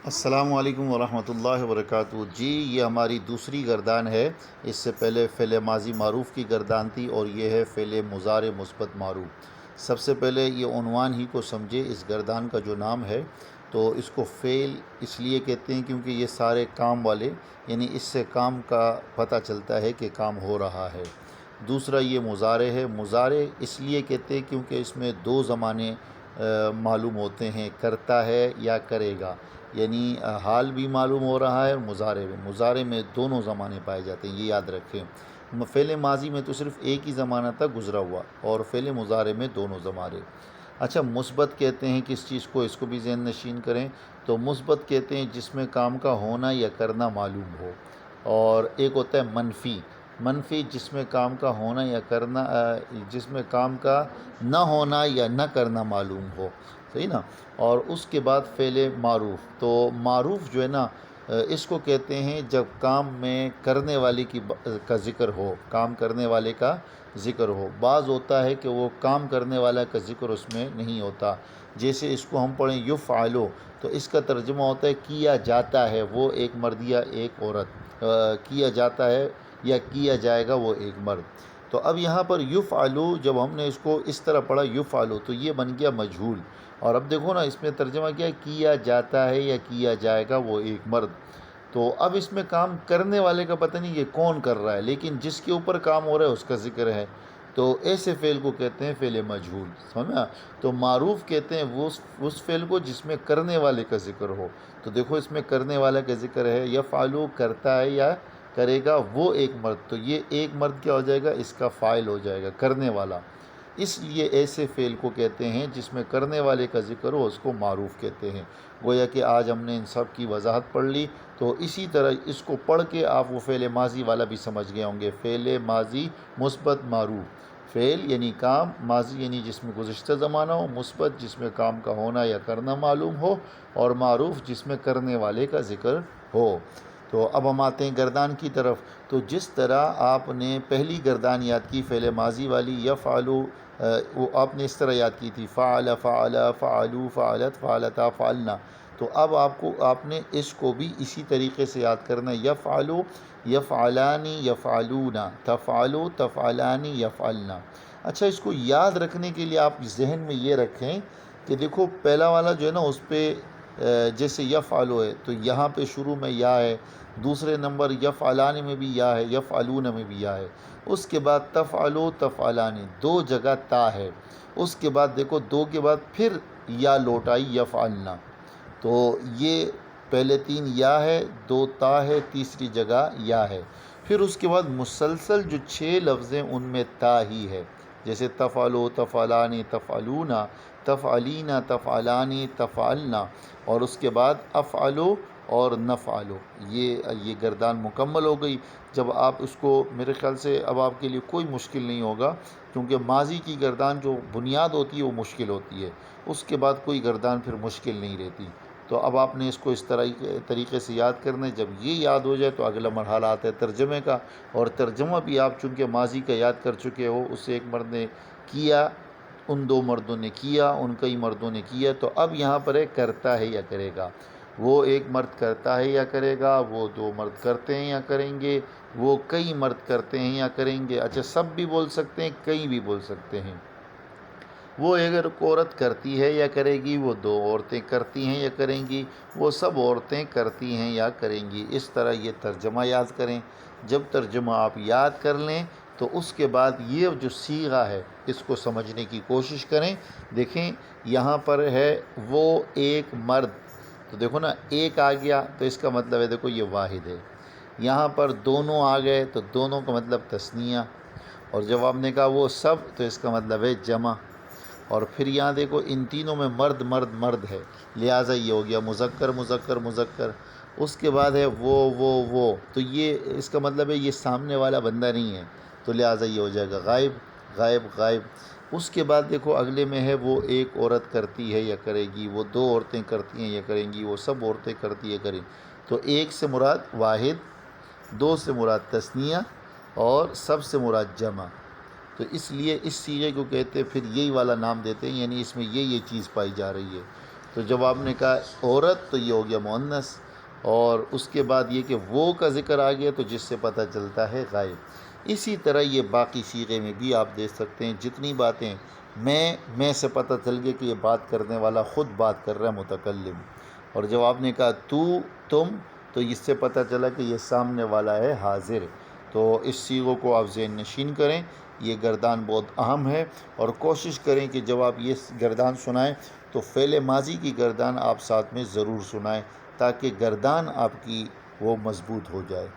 السلام علیکم ورحمۃ اللہ وبرکاتہ۔ جی یہ ہماری دوسری گردان ہے۔ اس سے پہلے فعل ماضی معروف کی گردان تھی اور یہ ہے فعل مضارع مثبت معروف۔ سب سے پہلے یہ عنوان ہی کو سمجھے، اس گردان کا جو نام ہے تو اس کو فعل اس لیے کہتے ہیں کیونکہ یہ سارے کام والے، یعنی اس سے کام کا پتہ چلتا ہے کہ کام ہو رہا ہے۔ دوسرا یہ مضارع ہے۔ مضارع اس لیے کہتے ہیں کیونکہ اس میں دو زمانے معلوم ہوتے ہیں، کرتا ہے یا کرے گا، یعنی حال بھی معلوم ہو رہا ہے اور مضارع میں دونوں زمانے پائے جاتے ہیں، یہ یاد رکھیں۔ فعل ماضی میں تو صرف ایک ہی زمانہ تک گزرا ہوا اور فعل مضارع میں دونوں زمانے۔ اچھا، مثبت کہتے ہیں کس چیز کو، اس کو بھی ذہن نشین کریں۔ تو مثبت کہتے ہیں جس میں کام کا ہونا یا کرنا معلوم ہو، اور ایک ہوتا ہے منفی۔ منفی جس میں کام کا ہونا یا کرنا جس میں کام کا نہ ہونا یا نہ کرنا معلوم ہو، صحیح نا۔ اور اس کے بعد فعل معروف۔ تو معروف جو ہے نا، اس کو کہتے ہیں جب کام میں کرنے والے کا ذکر ہو، کام کرنے والے کا ذکر ہو۔ بعض ہوتا ہے کہ وہ کام کرنے والا کا ذکر اس میں نہیں ہوتا، جیسے اس کو ہم پڑھیں یفعلو، تو اس کا ترجمہ ہوتا ہے کیا جاتا ہے، وہ ایک مرد یا ایک عورت، کیا جاتا ہے یا کیا جائے گا وہ ایک مرد۔ تو اب یہاں پر یفعلو جب ہم نے اس کو اس طرح پڑھا یفعلو، تو یہ بن گیا مجہول۔ اور اب دیکھو نا، اس میں ترجمہ کیا ہے، کیا جاتا ہے یا کیا جائے گا وہ ایک مرد۔ تو اب اس میں کام کرنے والے کا پتہ نہیں یہ کون کر رہا ہے، لیکن جس کے اوپر کام ہو رہا ہے اس کا ذکر ہے، تو ایسے فعل کو کہتے ہیں فعل مجہول، سمجھا۔ تو معروف کہتے ہیں اس فعل کو جس میں کرنے والے کا ذکر ہو۔ تو دیکھو اس میں کرنے والے کا ذکر ہے، یفعلو کرتا ہے یا کرے گا وہ ایک مرد، تو یہ ایک مرد کیا ہو جائے گا، اس کا فاعل ہو جائے گا، کرنے والا۔ اس لیے ایسے فعل کو کہتے ہیں جس میں کرنے والے کا ذکر ہو، اس کو معروف کہتے ہیں۔ گویا کہ آج ہم نے ان سب کی وضاحت پڑھ لی، تو اسی طرح اس کو پڑھ کے آپ وہ فعل ماضی والا بھی سمجھ گئے ہوں گے۔ فعل ماضی مثبت معروف، فعل یعنی کام، ماضی یعنی جس میں گزشتہ زمانہ ہو، مثبت جس میں کام کا ہونا یا کرنا معلوم ہو، اور معروف جس میں کرنے والے کا ذکر ہو۔ تو اب ہم آتے ہیں گردان کی طرف۔ تو جس طرح آپ نے پہلی گردان یاد کی فعل ماضی والی یفعلو، وہ آپ نے اس طرح یاد کی تھی، فعل فعل فعلو فعلت فعلتا فعلنا۔ تو اب آپ نے اس کو بھی اسی طریقے سے یاد کرنا ہے، یفعلو یفعلانی یفعلونا، تفعلو تفعلانی یفعلنا۔ اچھا، اس کو یاد رکھنے کے لیے آپ ذہن میں یہ رکھیں کہ دیکھو پہلا والا جو ہے نا، اس پہ جیسے یفعلو ہے تو یہاں پہ شروع میں یا ہے، دوسرے نمبر یفعلان میں بھی یا ہے، یفعلون میں بھی یا ہے، اس کے بعد تفعلو تفعلانی، دو جگہ تا ہے، اس کے بعد دیکھو دو کے بعد پھر یا لوٹ آئی یفعلنا۔ تو یہ پہلے تین یا ہے، دو تا ہے، تیسری جگہ یا ہے، پھر اس کے بعد مسلسل جو 6 لفظ ہیں ان میں تا ہی ہے، جیسے تفعلو تفعلانی تفعلونا، تفعلینا تفعلانی تفعلنا، اور اس کے بعد افعلو اور نفعلو۔ یہ گردان مکمل ہو گئی۔ جب آپ اس کو، میرے خیال سے اب آپ کے لیے کوئی مشکل نہیں ہوگا، کیونکہ ماضی کی گردان جو بنیاد ہوتی ہے وہ مشکل ہوتی ہے، اس کے بعد کوئی گردان پھر مشکل نہیں رہتی۔ تو اب آپ نے اس کو اس طریقے سے یاد کرنا ہے۔ جب یہ یاد ہو جائے تو اگلا مرحلہ آتا ہے ترجمے کا، اور ترجمہ بھی آپ چونکہ ماضی کا یاد کر چکے ہو، اس سے ایک مرد نے کیا، ان دو مردوں نے کیا، ان کئی مردوں نے کیا، تو اب یہاں پر ہے کرتا ہے یا کرے گا۔ وہ ایک مرد کرتا ہے یا کرے گا، وہ دو مرد کرتے ہیں یا کریں گے، وہ کئی مرد کرتے ہیں یا کریں گے۔ اچھا، سب بھی بول سکتے ہیں، کئی بھی بول سکتے ہیں۔ وہ اگر عورت کرتی ہے یا کرے گی، وہ دو عورتیں کرتی ہیں یا کریں گی، وہ سب عورتیں کرتی ہیں یا کریں گی۔ اس طرح یہ ترجمہ یاد کریں۔ جب ترجمہ آپ یاد کر لیں تو اس کے بعد یہ جو صیغہ ہے اس کو سمجھنے کی کوشش کریں۔ دیکھیں یہاں پر ہے وہ ایک مرد، تو دیکھو نا ایک آ گیا تو اس کا مطلب ہے دیکھو یہ واحد ہے۔ یہاں پر دونوں آ گئے تو دونوں کا مطلب تثنیہ، اور جب آپ نے کہا وہ سب تو اس کا مطلب ہے جمع۔ اور پھر یہاں دیکھو ان تینوں میں مرد مرد مرد ہے، لہٰذا یہ ہو گیا مذکر مذکر مذکر۔ اس کے بعد ہے وہ، تو یہ اس کا مطلب ہے یہ سامنے والا بندہ نہیں ہے، تو لہٰذا یہ ہو جائے گا غائب غائب غائب۔ اس کے بعد دیکھو اگلے میں ہے وہ ایک عورت کرتی ہے یا کرے گی، وہ دو عورتیں کرتی ہیں یا کریں گی، وہ سب عورتیں کرتی ہے کریں۔ تو ایک سے مراد واحد، دو سے مراد تثنیہ، اور سب سے مراد جمع۔ تو اس لیے اس صیغے کو کہتے ہیں، پھر یہی والا نام دیتے ہیں، یعنی اس میں یہ چیز پائی جا رہی ہے۔ تو جب آپ نے کہا عورت تو یہ ہو گیا مؤنث، اور اس کے بعد یہ کہ وہ کا ذکر آ گیا تو جس سے پتہ چلتا ہے غائب۔ اسی طرح یہ باقی صیغے میں بھی آپ دیکھ سکتے ہیں، جتنی باتیں میں سے پتہ چل گیا کہ یہ بات کرنے والا خود بات کر رہا ہے متکلم، اور جب آپ نے کہا تو، تم، تو اس سے پتہ چلا کہ یہ سامنے والا ہے حاضر۔ تو اس صیغوں کو آپ ذہن نشین کریں، یہ گردان بہت اہم ہے، اور کوشش کریں کہ جب آپ یہ گردان سنائیں تو فعل ماضی کی گردان آپ ساتھ میں ضرور سنائیں، تاکہ گردان آپ کی وہ مضبوط ہو جائے۔